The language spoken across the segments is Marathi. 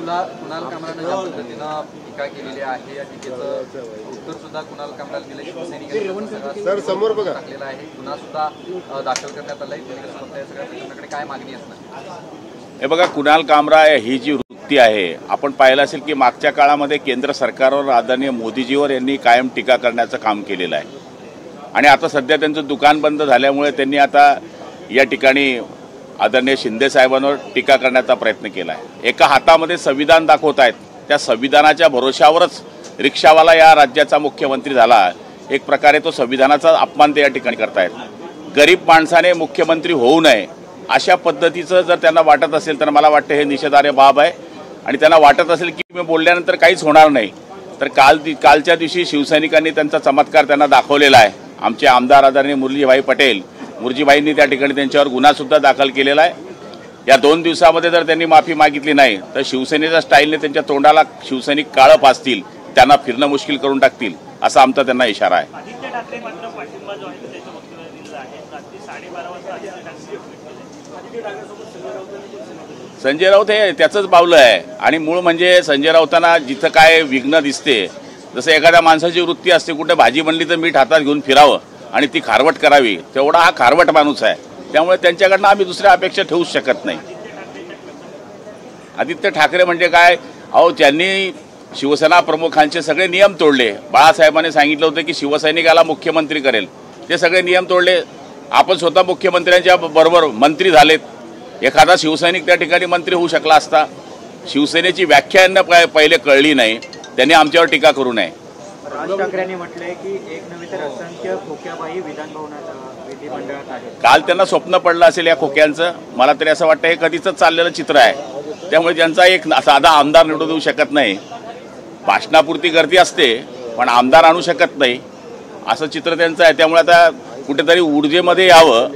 कुणाल कामराने ज्या पद्धतीनं टीका केलेली आहे या टीकेचं उत्तर सुद्धा कुणाल कामराला दिलं. शिवसैनिकांनी सर समोर बघा टाकलेला आहे, गुन्हा सुद्धा दाखल करण्यात आलाय. सगळ्या प्रकरणाकडे काय मागणी असणार? हे बघा, कुणाल कामरा ही जी वृत्ती आहे, आपण पाहिलं असेल की मागच्या काळामध्ये केंद्र सरकारवर आदरणीय मोदीजीवर यांनी कायम टीका करण्याचं काम केलेलं आहे. आणि आता सध्या त्यांचं दुकान बंद झाल्यामुळे त्यांनी आता या ठिकाणी आदरणीय शिंदे साहेबांवर टीका करण्याचा प्रयत्न केला आहे. एका हातामध्ये संविधान दाखवत आहेत, त्या संविधानाच्या भरोशावरच रिक्षावाला या राज्याचा मुख्यमंत्री झाला. एक प्रकारे तो संविधानाचा अपमान ते या ठिकाणी करतायत. गरीब माणसाने मुख्यमंत्री होऊ नये अशा पद्धतीचं जर त्यांना वाटत असेल तर मला वाटतं हे निषेधार्ह बाब आहे. आणि त्यांना वाटत असेल की मी बोलल्यानंतर काहीच होणार नाही, तर कालच्या दिवशी शिवसैनिकांनी त्यांचा चमत्कार त्यांना दाखवलेला आहे. आमचे आमदार आदरणीय मुरलीभाई पटेल मुरजीभाईंनी त्या ठिकाणी त्यांच्यावर गुन्हासुद्धा दाखल केलेला आहे. या 2 दिवसामध्ये जर त्यांनी माफी मागितली नाही तर शिवसेनेच्या स्टाईलने त्यांच्या तोंडाला शिवसैनिक काळं पाजतील, त्यांना फिरणं मुश्किल करून टाकतील, असा आमचा त्यांना इशारा आहे. आदित्य ठाकरे मात्र पाठिंबा जो आहे त्याच्या वक्तव्य दिलेला आहे. रात्री 12:30 वाजता आदित्य संजय राऊत हे त्याचंच बावलं आहे. आणि मूळ म्हणजे संजय राऊतांना जिथं काय विघ्न दिसते, जसं एखाद्या माणसाची वृत्ती असते कुठे भाजी बनली तर मीठ हातात घेऊन फिरावं आणि ती खारवट करावी, तेवढा हा खारवट माणूस आहे. त्यामुळे त्यांच्याकडनं आम्ही दुसऱ्या अपेक्षा ठेवूच शकत नाही. आदित्य ठाकरे म्हणजे काय, अहो त्यांनी शिवसेना प्रमुखांचे सगळे नियम तोडले. बाळासाहेबांनी सांगितलं होतं की शिवसैनिकाला मुख्यमंत्री करेल, ते सगळे नियम तोडले. आपण स्वतः मुख्यमंत्र्यांच्या बरोबर मंत्री झालेत. एखादा शिवसैनिक त्या ठिकाणी मंत्री होऊ शकला असता. शिवसेनेची व्याख्या यांना पहिले कळली नाही, त्यांनी आमच्यावर टीका करू नये. राज ठाकरेंनी म्हटलंय की एक नव्हे तर असंख्य खोक्याबाई विधान भवनात विधिमंडळात आहेत. काल त्यांना स्वप्न पडलं असेल या खोक्यांचं. मला तरी असं वाटतं हे कधीच चाललेलं चित्र आहे. त्यामुळे त्यांचा एक साधा आमदार निवडून देऊ शकत नाही. भाषणापुरती गर्दी असते पण आमदार आणू शकत नाही, असं चित्र त्यांचं आहे. त्यामुळे आता कुठेतरी ऊर्जेमध्ये यावं,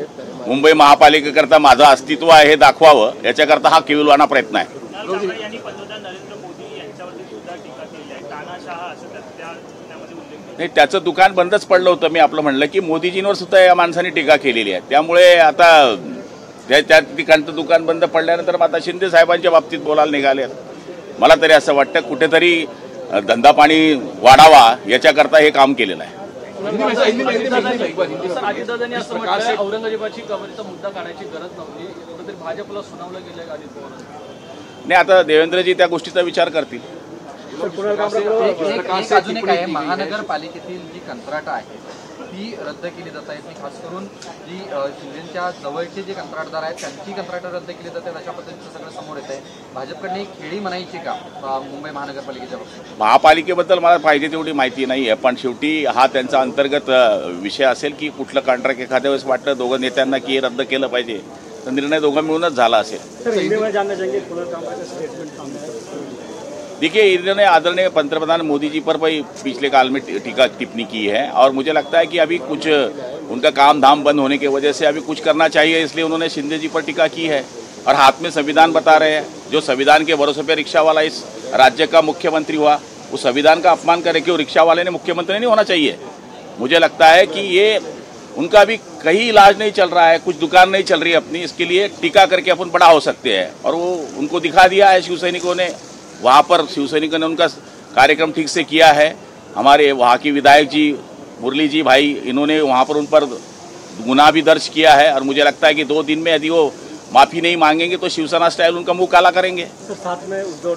मुंबई महापालिकेकरता माझं अस्तित्व आहे हे दाखवावं, याच्याकरता हा केविलवाना प्रयत्न आहे. नाही, त्याचं दुकान बंदच पडलं होतं. मी आपलं म्हणलं की मोदीजींवर सुद्धा या माणसाने टीका केलेली आहे. त्यामुळे आता त्या ठिकाणचं दुकान बंद पडल्यानंतर आता शिंदे साहेबांच्या बाबतीत बोलायला निघाले. मला तरी असं वाटतं कुठेतरी धंदा पाणी वाढावा याच्याकरता हे काम केलेलं आहे. औरंगजेबाची कबरीचा मुद्दा काढायची गरज नव्हती, कुठेतरी भाजपला सुनावलं गेलं का? नाही, आता देवेंद्रजी त्या गोष्टीचा विचार करतील. अजून एक आहे, महानगरपालिकेतील जी कंत्राटं आहेत ती रद्द केली जात आहेत. खास करून जी शिंदेच्या जवळचे जे कंत्राटदार आहेत त्यांची कंत्राटं रद्द केली जात आहेत, अशा पद्धतीचं सगळं समोर येत आहे. भाजपकडनं एक खेळी म्हणायची का मुंबई महानगरपालिकेच्या बाबतीत? महापालिकेबद्दल मला पाहिजे तेवढी माहिती नाही आहे, पण शेवटी हा त्यांचा अंतर्गत विषय असेल की कुठलं कॉन्ट्रॅक्ट एखाद्या वेळेस वाटतं दोघं नेत्यांना की रद्द केलं पाहिजे, तर निर्णय दोघं मिळूनच झाला असेल. देखिए, इन्होंने आदरणीय पंतप्रधान मोदी जी पर भाई पिछले काल में टिप्पणी की है और मुझे लगता है कि अभी कुछ उनका काम धाम बंद होने की वजह से अभी कुछ करना चाहिए, इसलिए उन्होंने शिंदे जी पर टीका की है. और हाथ में संविधान बता रहे हैं, जो संविधान के भरोसे पे रिक्शा वाला इस राज्य का मुख्यमंत्री हुआ, वो संविधान का अपमान करे कि वो रिक्शा वाले ने मुख्यमंत्री नहीं होना चाहिए. मुझे लगता है कि ये उनका भी कहीं इलाज नहीं चल रहा है, कुछ दुकान नहीं चल रही अपनी, इसके लिए टीका करके अपन बड़ा हो सकते हैं. और वो उनको दिखा दिया है शिवसैनिकों ने, वहाँ पर शिवसैनिकों ने उनका कार्यक्रम ठीक से किया है. हमारे वहाँ की विधायक जी मुरली जी भाई, इन्होंने वहाँ पर उन पर गुनाह भी दर्ज किया है. और मुझे लगता है कि 2 दिन में यदि वो माफ़ी नहीं मांगेंगे तो शिवसेना स्टाइल उनका मुंह काला करेंगे. तो साथ में उद्धव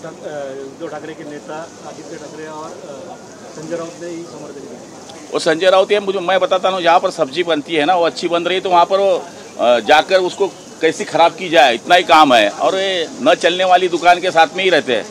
ठाकरे के नेता आदित्य ठाकरे और संजय राउत ने ही समर्थन किया. वो संजय राउत है, मैं बताता हूँ, जहाँ पर सब्जी बनती है ना वो अच्छी बन रही है तो वहाँ पर वो जाकर उसको कैसी खराब की जाए, इतना ही काम है. और ये न चलने वाली दुकान के साथ में ही रहते हैं.